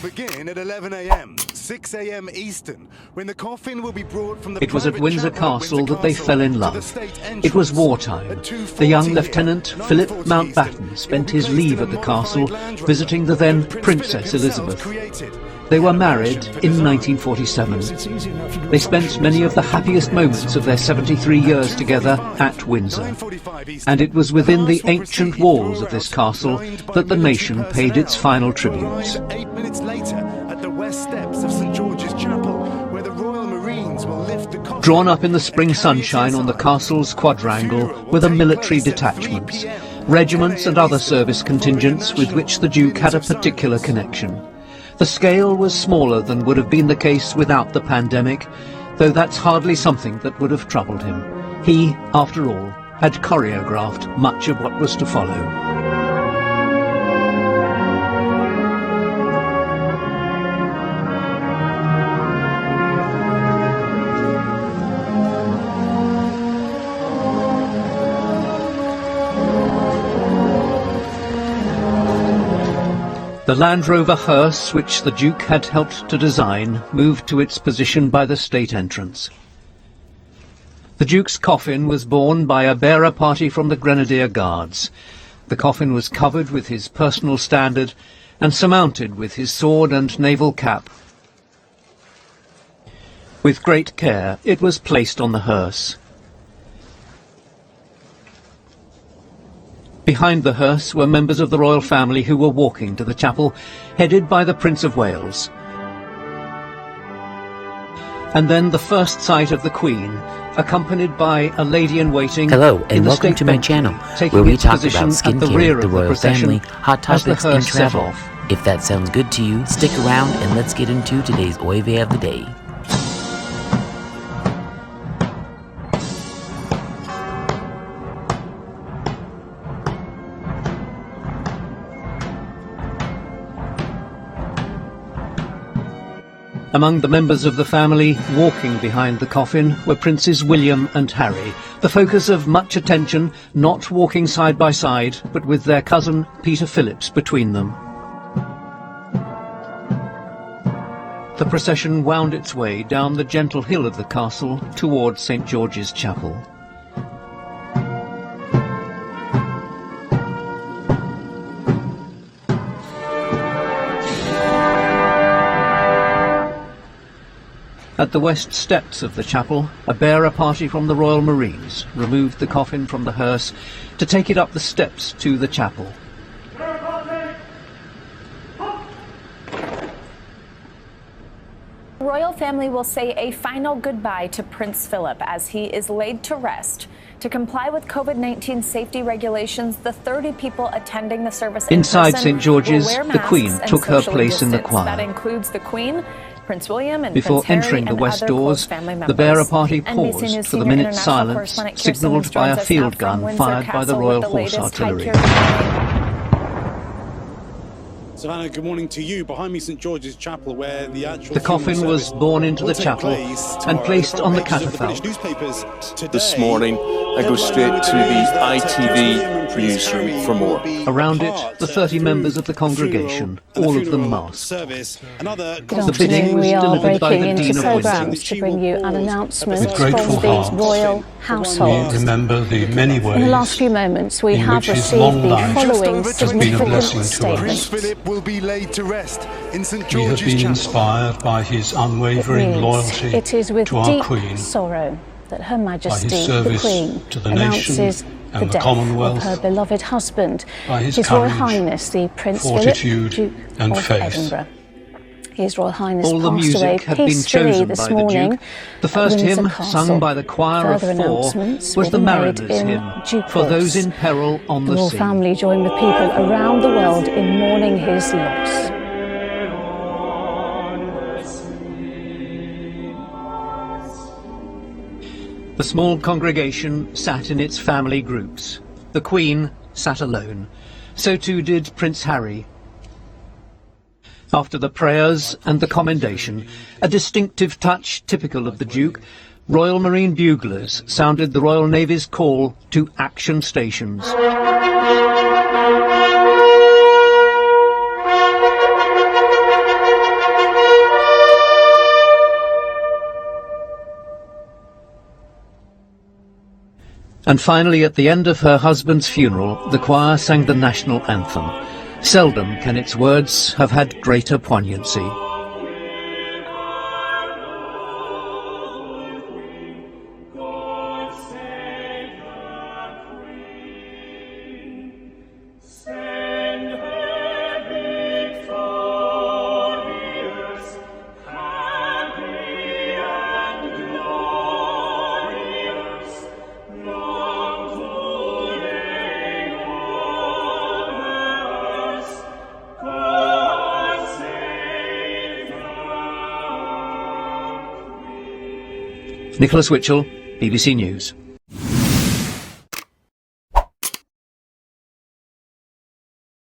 begin at 11 a.m., 6 a.m. Eastern, when the coffin will be brought from the It was at Windsor Castle that they fell in love. It was wartime. The The young Lieutenant Philip Mountbatten spent his leave at the castle, visiting the then Princess Elizabeth. They were married in 1947. They spent many of the happiest moments of their 73 years together at Windsor. And it was within the ancient walls of this castle that the nation paid its final tribute. 8 minutes later, at the west steps of St George's Chapel, where the Royal Marines will lift the coffin. Drawn up in the spring sunshine on the castle's quadrangle were the military detachments, regiments and other service contingents with which the Duke had a particular connection. The scale was smaller than would have been the case without the pandemic, though that's hardly something that would have troubled him. He, after all, had choreographed much of what was to follow. The Land Rover hearse, which the Duke had helped to design, moved to its position by the state entrance. The Duke's coffin was borne by a bearer party from the Grenadier Guards. The coffin was covered with his personal standard and surmounted with his sword and naval cap. With great care, it was placed on the hearse. Behind the hearse were members of the royal family who were walking to the chapel, headed by the Prince of Wales. And then the first sight of the Queen, accompanied by a lady-in-waiting. Hello, and welcome to my channel, where we talk about skincare, the royal family, hot topics, and travel. If that sounds good to you, stick around and let's get into today's Oive of the Day. Among the members of the family walking behind the coffin were Princes William and Harry, the focus of much attention, not walking side by side, but with their cousin Peter Phillips between them. The procession wound its way down the gentle hill of the castle towards St George's Chapel. At the west steps of the chapel, a bearer party from the Royal Marines removed the coffin from the hearse to take it up the steps to the chapel. The royal family will say a final goodbye to Prince Philip as he is laid to rest. To comply with COVID-19 safety regulations, the 30 people attending the service inside St George's, the Queen took her place in the choir. That includes the Queen, Prince William, and Before Prince Harry entering the west and doors, the bearer party paused for the minute's silence, signalled by a field gun fired by the Royal Horse Artillery. Savannah, good morning to you. Behind me, St George's Chapel, where the actual... The coffin was borne into the chapel and placed on the catafalque. This morning, I go straight to the ITV newsroom for more. Around it, the 30 members of the congregation, all of them masked. The bidding was delivered by the Dean of Windsor. To bring you an announcement With grateful from the hearts, royal household. We remember the many ways in the last few moments, we in have which his received long the life following has been a blessing to statement. us. Philip will be laid to rest in St We have George's been Chapel. inspired by his unwavering loyalty It is with to our deep Queen, sorrow that Her by Majesty, his the service Queen, to the nation announces and the the death Commonwealth, of her beloved husband, by his His Royal courage, Highness the Prince Philip, fortitude Duke and of faith. Edinburgh. His Royal Highness All the passed away music had been peacefully chosen this by the morning Duke. The at first Windsor hymn, Castle. sung by the choir of Further four, announcements was will the be made Mariners' in Hymn, due for those course. in peril on The the royal sea. family join with people around the world in mourning his loss. The small congregation sat in its family groups. The Queen sat alone. So too did Prince Harry. After the prayers and the commendation, a distinctive touch typical of the Duke, Royal Marine buglers sounded the Royal Navy's call to action stations. And finally, at the end of her husband's funeral, the choir sang the national anthem. Seldom can its words have had greater poignancy. Nicholas Witchell, BBC News.